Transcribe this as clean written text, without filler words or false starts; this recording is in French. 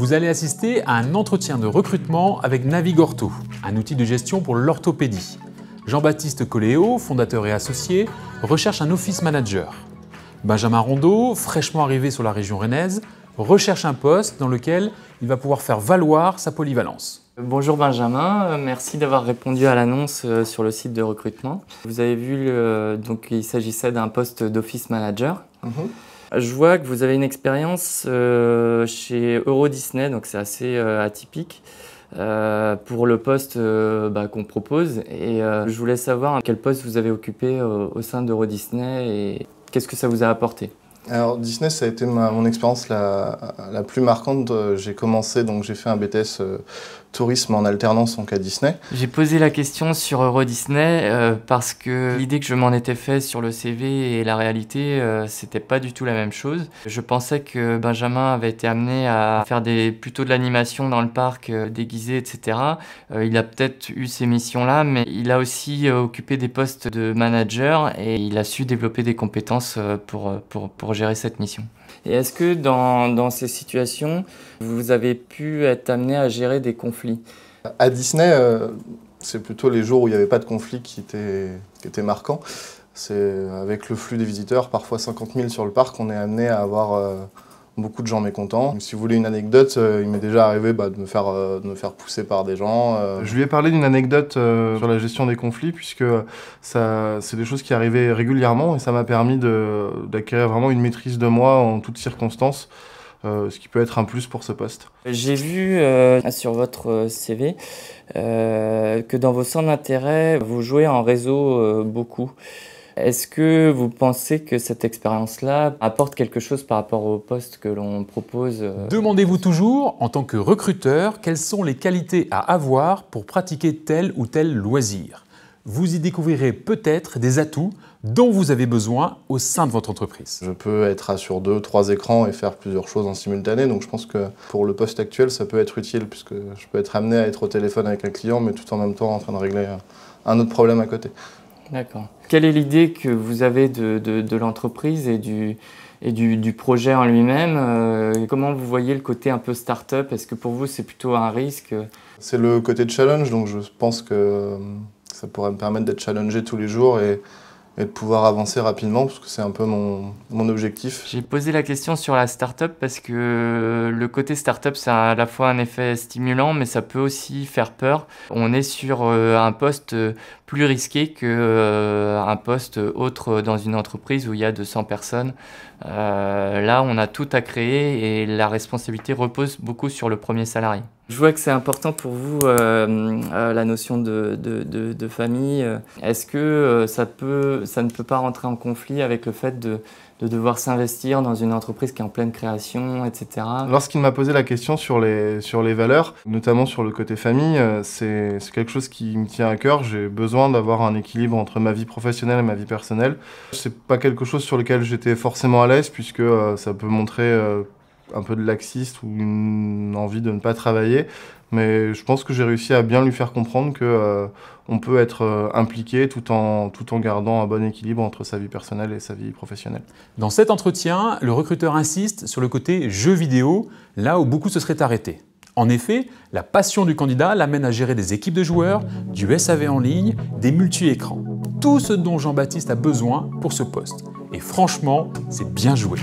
Vous allez assister à un entretien de recrutement avec Navigorto, un outil de gestion pour l'orthopédie. Jean-Baptiste Coléo, fondateur et associé, recherche un office manager. Benjamin Rondeau, fraîchement arrivé sur la région rennaise, recherche un poste dans lequel il va pouvoir faire valoir sa polyvalence. Bonjour Benjamin, merci d'avoir répondu à l'annonce sur le site de recrutement. Vous avez vu donc il s'agissait d'un poste d'office manager. Je vois que vous avez une expérience chez Euro Disney, donc c'est assez atypique pour le poste qu'on propose. Et je voulais savoir quel poste vous avez occupé au sein d'Euro Disney et qu'est-ce que ça vous a apporté? Alors Disney, ça a été mon expérience la plus marquante. J'ai commencé, donc j'ai fait un BTS tourisme en alternance donc à Disney. J'ai posé la question sur Euro Disney parce que l'idée que je m'en étais fait sur le CV et la réalité, c'était pas du tout la même chose. Je pensais que Benjamin avait été amené à faire plutôt de l'animation dans le parc, déguisé, etc. Il a peut-être eu ces missions-là, mais il a aussi occupé des postes de manager et il a su développer des compétences pour gérer cette mission. Et est-ce que dans ces situations, vous avez pu être amené à gérer des conflits? À Disney, c'est plutôt les jours où il n'y avait pas de conflit qui étaient marquants. C'est avec le flux des visiteurs, parfois 50 000 sur le parc, on est amené à avoir beaucoup de gens mécontents. Donc, si vous voulez une anecdote, il m'est déjà arrivé de me faire pousser par des gens. Je lui ai parlé d'une anecdote sur la gestion des conflits, puisque c'est des choses qui arrivaient régulièrement et ça m'a permis d'acquérir vraiment une maîtrise de moi en toutes circonstances, ce qui peut être un plus pour ce poste. J'ai vu sur votre CV que dans vos centres d'intérêt, vous jouez en réseau beaucoup. Est-ce que vous pensez que cette expérience-là apporte quelque chose par rapport au poste que l'on propose? Demandez-vous toujours, en tant que recruteur, quelles sont les qualités à avoir pour pratiquer tel ou tel loisir. Vous y découvrirez peut-être des atouts dont vous avez besoin au sein de votre entreprise. Je peux être sur 2-3 écrans et faire plusieurs choses en simultané, donc je pense que pour le poste actuel, ça peut être utile, puisque je peux être amené à être au téléphone avec un client, mais tout en même temps en train de régler un autre problème à côté. D'accord. Quelle est l'idée que vous avez de l'entreprise et du projet en lui-même? Comment vous voyez le côté un peu start-up? Est-ce que pour vous c'est plutôt un risque? C'est le côté challenge, donc je pense que ça pourrait me permettre d'être challengé tous les jours et de pouvoir avancer rapidement, parce que c'est un peu mon objectif. J'ai posé la question sur la start-up parce que le côté start-up, ça a à la fois un effet stimulant, mais ça peut aussi faire peur. On est sur un poste plus risqué qu'un poste autre dans une entreprise où il y a 200 personnes. Là, on a tout à créer et la responsabilité repose beaucoup sur le premier salarié. Je vois que c'est important pour vous la notion de famille. Est-ce que ça ne peut pas rentrer en conflit avec le fait de devoir s'investir dans une entreprise qui est en pleine création, etc. Lorsqu'il m'a posé la question sur les valeurs, notamment sur le côté famille, c'est quelque chose qui me tient à cœur. J'ai besoin d'avoir un équilibre entre ma vie professionnelle et ma vie personnelle. C'est pas quelque chose sur lequel j'étais forcément à l'aise, puisque ça peut montrer un peu de laxiste ou une envie de ne pas travailler, mais je pense que j'ai réussi à bien lui faire comprendre que on peut être impliqué tout en gardant un bon équilibre entre sa vie personnelle et sa vie professionnelle. Dans cet entretien, le recruteur insiste sur le côté jeu vidéo, là où beaucoup se seraient arrêtés. En effet, la passion du candidat l'amène à gérer des équipes de joueurs, du SAV en ligne, des multi-écrans. Tout ce dont Jean-Baptiste a besoin pour ce poste. Et franchement, c'est bien joué.